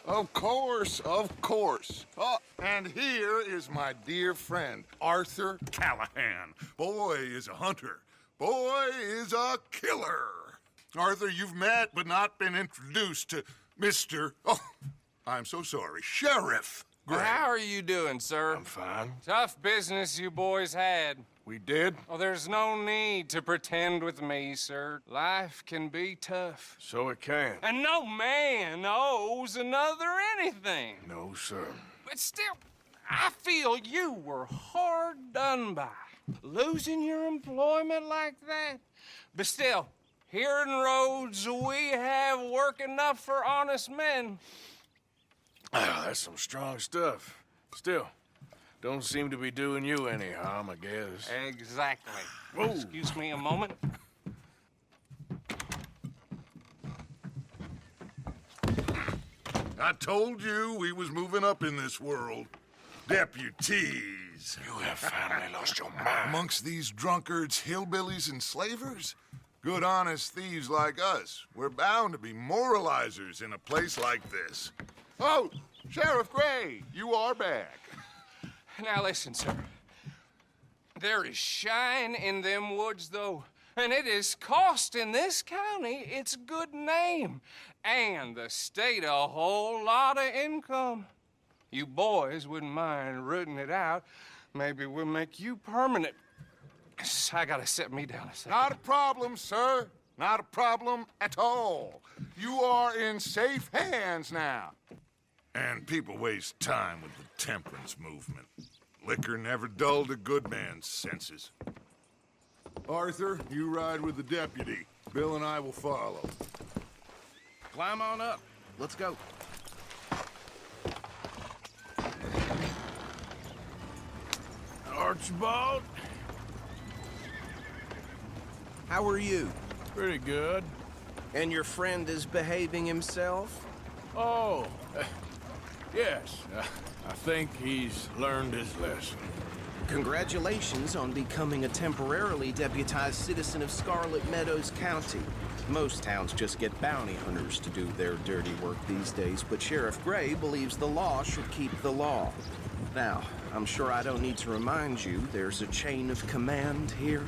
Of course, of course. Oh, and here is my dear friend, Arthur Callahan. Boy is a hunter. Boy is a killer. Arthur, you've met but not been introduced to Mr. Oh, I'm so sorry, Sheriff Gray. How are you doing, sir? I'm fine. Tough business you boys had. We did? Oh, there's no need to pretend with me, sir. Life can be tough. So it can. And no man owes another anything. No, sir. But still, I feel you were hard done by. Losing your employment like that. But still, here in Rhodes, we have work enough for honest men. Ah, that's some strong stuff. Still, don't seem to be doing you any harm, I guess. Exactly. Whoa. Excuse me a moment. I told you we was moving up in this world. Deputies. You have finally lost your mind. Amongst these drunkards, hillbillies, and slavers? Good, honest thieves like us. We're bound to be moralizers in a place like this. Oh, Sheriff Gray, you are back. Now listen, sir. There is shine in them woods, though, and it is costing this county its good name and the state a whole lot of income. You boys wouldn't mind rooting it out. Maybe we'll make you permanent. I gotta set me down a second. Not a problem, sir. Not a problem at all. You are in safe hands now. And people waste time with the temperance movement. Liquor never dulled a good man's senses. Arthur, you ride with the deputy. Bill and I will follow. Climb on up. Let's go. Archibald? How are you? Pretty good. And your friend is behaving himself? Oh, yes. I think he's learned his lesson. Congratulations on becoming a temporarily deputized citizen of Scarlet Meadows County. Most towns just get bounty hunters to do their dirty work these days, but Sheriff Gray believes the law should keep the law. Now, I'm sure I don't need to remind you there's a chain of command here.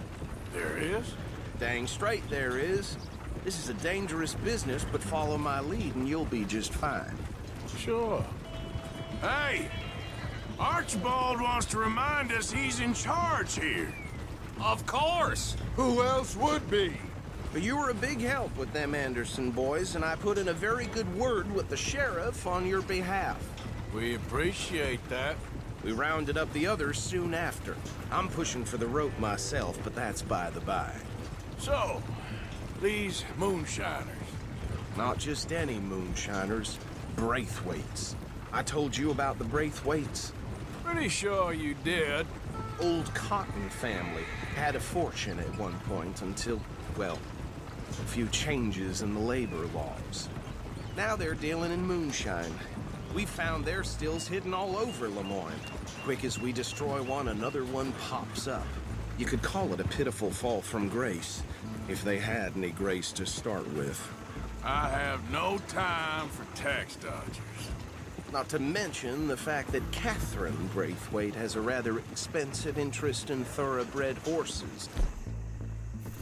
There is? Dang straight there is. This is a dangerous business, but follow my lead and you'll be just fine. Sure. Hey! Archibald wants to remind us he's in charge here. Of course. Who else would be? But you were a big help with them Anderson boys, and I put in a very good word with the sheriff on your behalf. We appreciate that. We rounded up the others soon after. I'm pushing for the rope myself, but that's by the by. So, these moonshiners. Not just any moonshiners, Braithwaites. I told you about the Braithwaites. Pretty sure you did. Old Cotton family had a fortune at one point until, well, a few changes in the labor laws. Now they're dealing in moonshine. We found their stills hidden all over Lemoyne. Quick as we destroy one, another one pops up. You could call it a pitiful fall from grace, if they had any grace to start with. I have no time for tax dodgers. Not to mention the fact that Catherine Braithwaite has a rather expensive interest in thoroughbred horses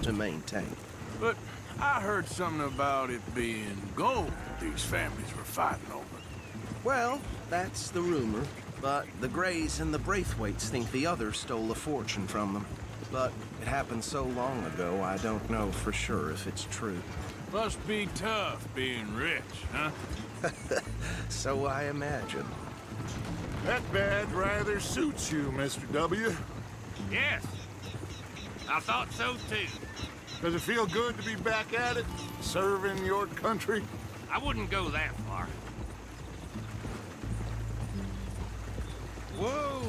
to maintain. But I heard something about it being gold these families were fighting over. Well, that's the rumor. But the Grays and the Braithwaites think the others stole a fortune from them. But it happened so long ago, I don't know for sure if it's true. Must be tough being rich, huh? So I imagine. That badge rather suits you, Mr. W. Yes. I thought so, too. Does it feel good to be back at it, serving your country? I wouldn't go that far. Whoa!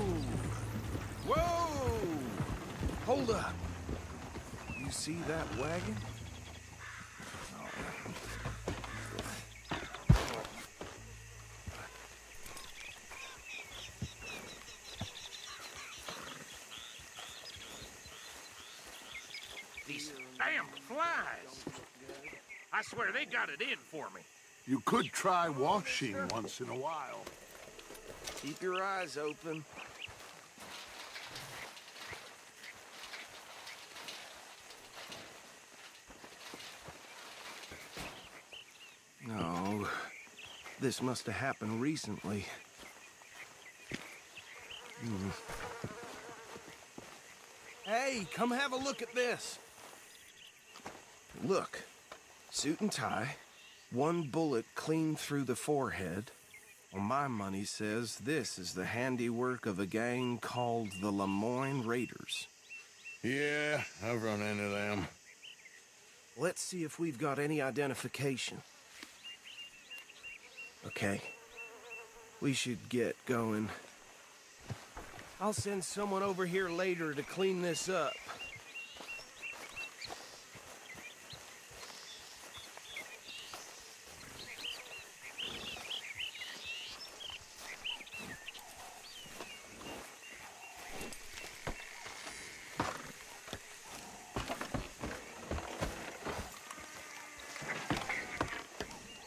Whoa! Hold up. You see that wagon? These damn flies. I swear they got it in for me. You could try washing once in a while. Keep your eyes open. No, this must have happened recently. Hey, come have a look at this. Look, suit and tie, one bullet clean through the forehead. Well, my money says this is the handiwork of a gang called the Lemoyne Raiders. Yeah, I've run into them. Let's see if we've got any identification. Okay. We should get going. I'll send someone over here later to clean this up.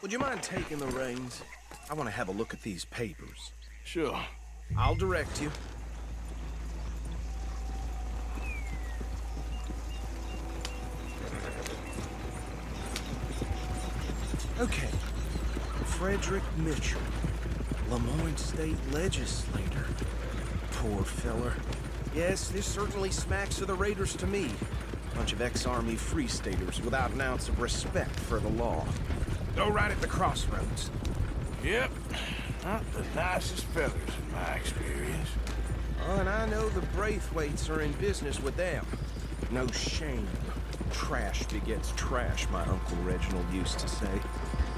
Would you mind taking the reins? I want to have a look at these papers. Sure. I'll direct you. Okay. Frederick Mitchell, Lemoyne State Legislator. Poor feller. Yes, this certainly smacks of the Raiders to me. Bunch of ex-Army Free Staters without an ounce of respect for the law. Go right at the crossroads. Yep. Not the nicest fellas in my experience. Oh, and I know the Braithwaites are in business with them. No shame. Trash begets trash, my Uncle Reginald used to say.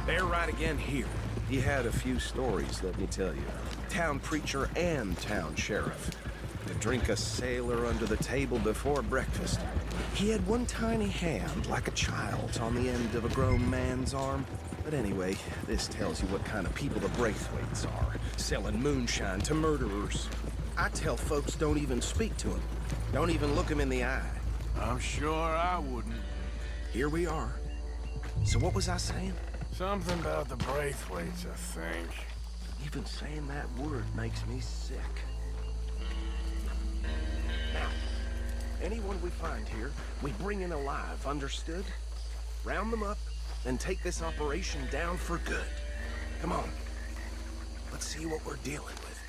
They're right again here. He had a few stories, let me tell you. Town preacher and town sheriff. To drink a sailor under the table before breakfast. He had one tiny hand, like a child's, on the end of a grown man's arm. But anyway, this tells you what kind of people the Braithwaites are. Selling moonshine to murderers. I tell folks don't even speak to him. Don't even look him in the eye. I'm sure I wouldn't. Here we are. So what was I saying? Something about the Braithwaites, I think. Even saying that word makes me sick. Now, anyone we find here, we bring in alive, understood? Round them up, then take this operation down for good. Come on. Let's see what we're dealing with.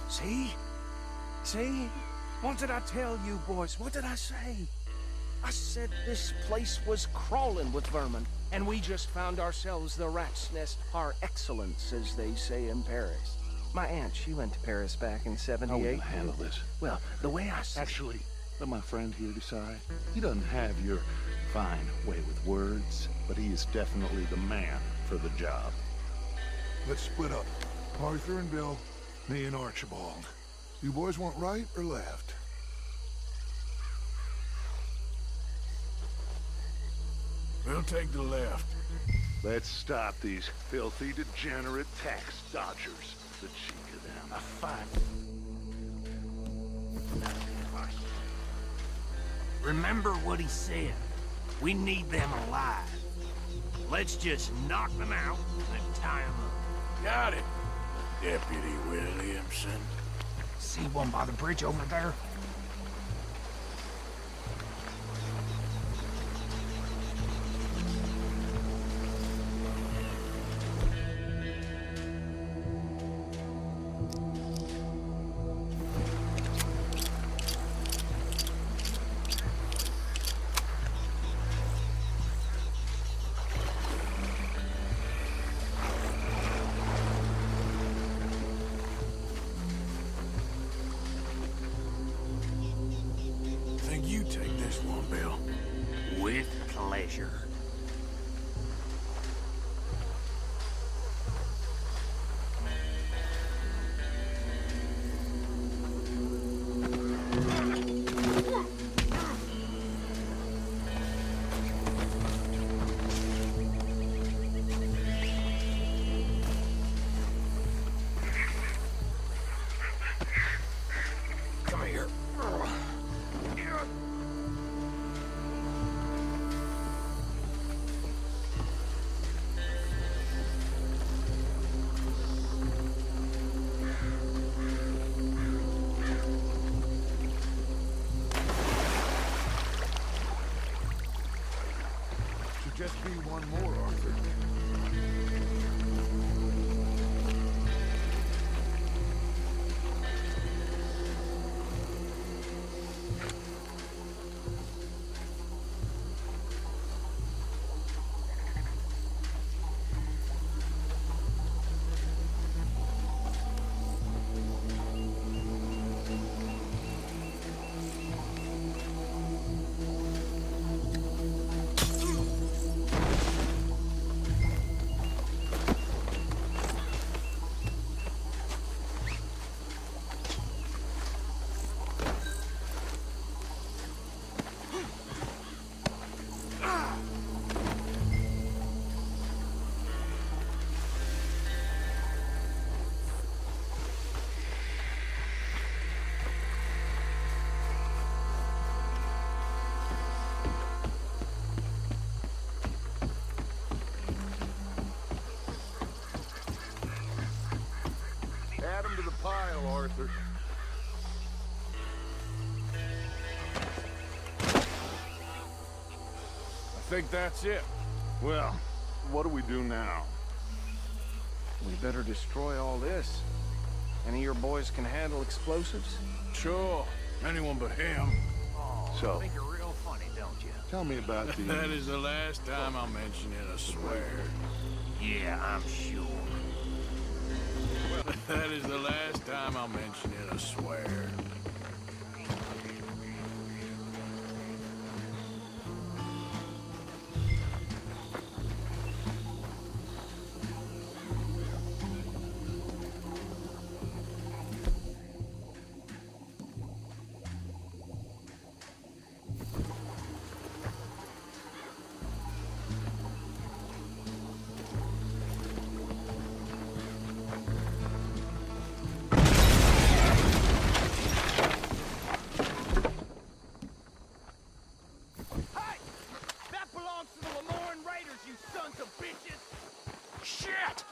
See? See? What did I tell you, boys? What did I say? I said this place was crawling with vermin, and we just found ourselves the rat's nest par excellence, as they say in Paris. My aunt, she went to Paris back in '78. How are we gonna handle this? Well, the way I see Actually, let my friend here decide. He doesn't have your fine way with words, but he is definitely the man for the job. Let's split up. Arthur and Bill, me and Archibald. You boys want right or left? We'll take the left. Let's stop these filthy, degenerate tax dodgers. The cheek of them. a fight. Remember what he said. We need them alive. Let's just knock them out and tie them up. Got it, Deputy Williamson. See one by the bridge over there? Think you take this one, Bill. With pleasure. just be one more, Arthur. Add 'em to the pile, Arthur. I think that's it. Well, what do we do now? We better destroy all this. Any of your boys can handle explosives? Sure. Anyone but him. So, Think you're real funny, don't you? tell me about the... That is the last time I'll mention it, I swear. Yeah, I'm sure. That is the last time I'll mention it, I swear. Shit!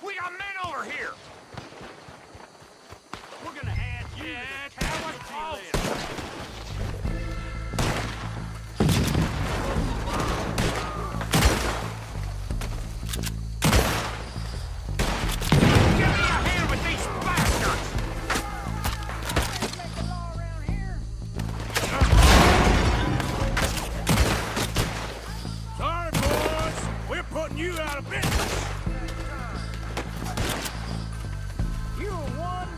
We got men over here! We're gonna add you to the casualty list. Give me a hand with these bastards! Sorry, boys. We're putting you out of business. You won!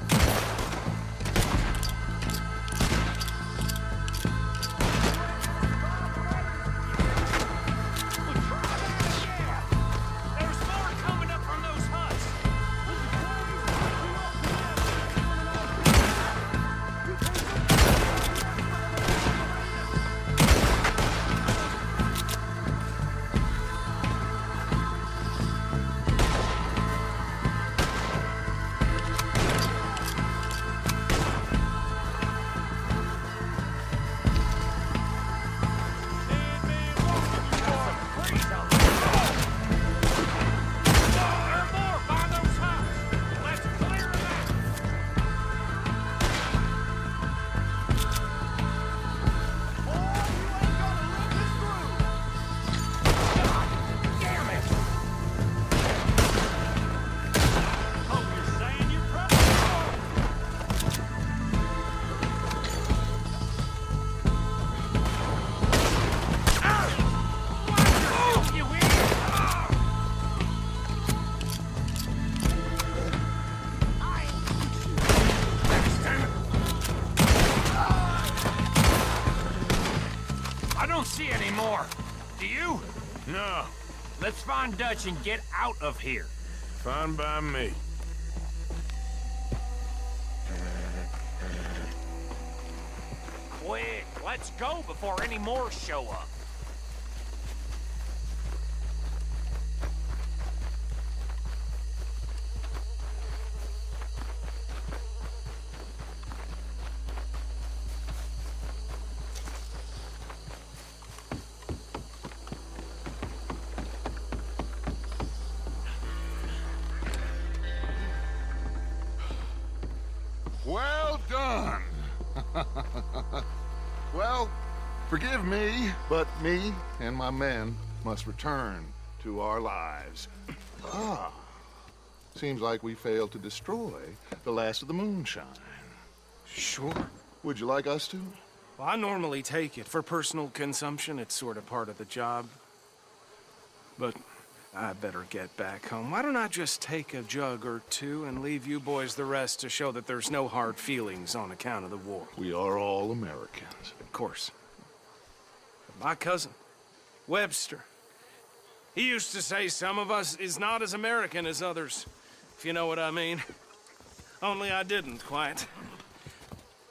There's more coming up from those huts! I don't see any more. Do you? No, Let's find Dutch and get out of here. fine by me. Quick, let's go before any more show up. Well done. Well, forgive me, but me and my men must return to our lives. Ah. Seems like we failed to destroy the last of the moonshine. Sure. Would you like us to? Well, I normally take it. For personal consumption, it's sort of part of the job. But I better get back home. Why don't I just take a jug or two and leave you boys the rest to show that there's no hard feelings on account of the war? We are all Americans. Of course. But my cousin, Webster, he used to say some of us is not as American as others, if you know what I mean. Only I didn't quite.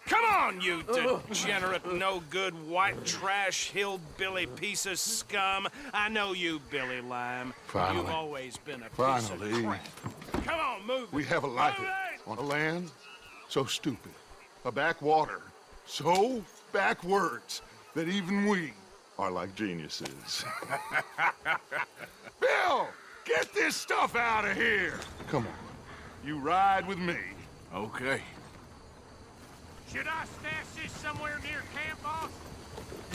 Come on, you degenerate, no-good, white trash, hillbilly piece of scum. I know you, Billy Lime. Finally. You've always been a piece Finally. of crap. Come on, move We it. have a life Move it! on a land so stupid, a backwater so backwards that even we are like geniuses. Bill, get this stuff out of here. Come on, you ride with me. Okay. Should I stash this somewhere near camp, boss?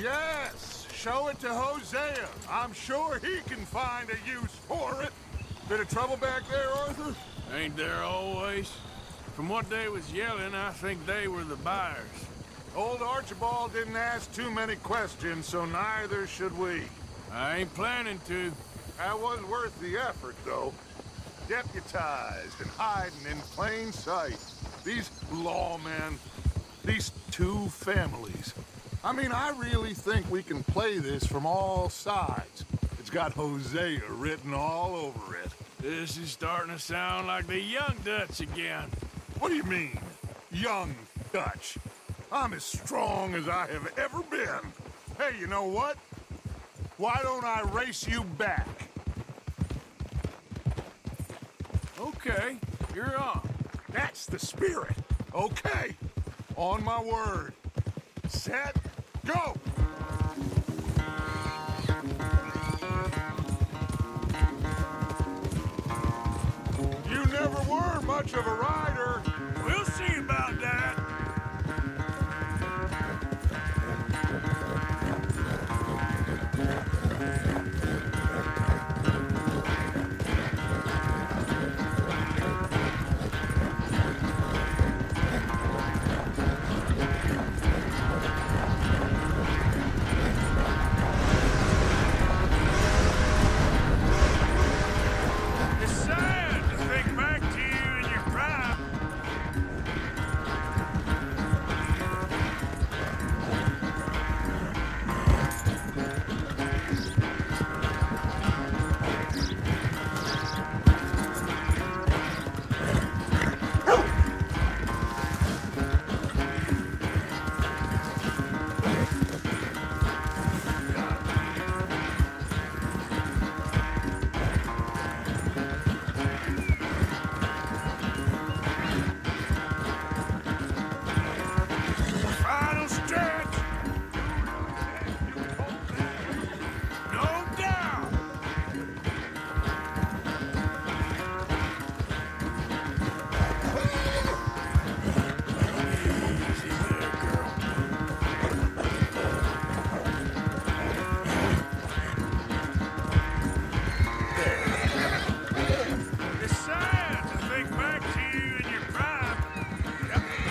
Yes, show it to Hosea. I'm sure he can find a use for it. Bit of trouble back there, Arthur? Ain't there always? From what they was yelling, I think they were the buyers. Old Archibald didn't ask too many questions, so neither should we. I ain't planning to. That wasn't worth the effort, though. Deputized and hiding in plain sight. These lawmen, these two families. I mean, I really think we can play this from all sides. It's got Hosea written all over it. This is starting to sound like the Young Dutch again. What do you mean, young Dutch? I'm as strong as I have ever been. Hey, you know what? Why don't I race you back? Okay, you're on. That's the spirit. Okay. On my word. Set, go! You never were much of a rider. We'll see about that. It's sad to think back to you in your prime. Final stretch. No doubt. Easy there, girl. It's sad to think back to you in your prime.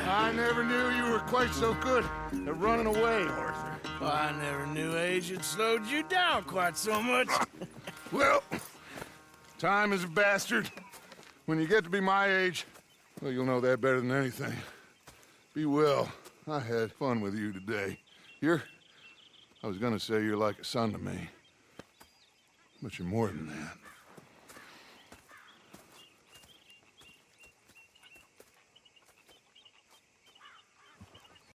I never knew you were quite so good at running away, Arthur. Well, I never knew age had slowed you down quite so much. Well, time is a bastard. When you get to be my age, well, you'll know that better than anything. Be well. I had fun with you today. I was gonna say you're like a son to me. But you're more than that.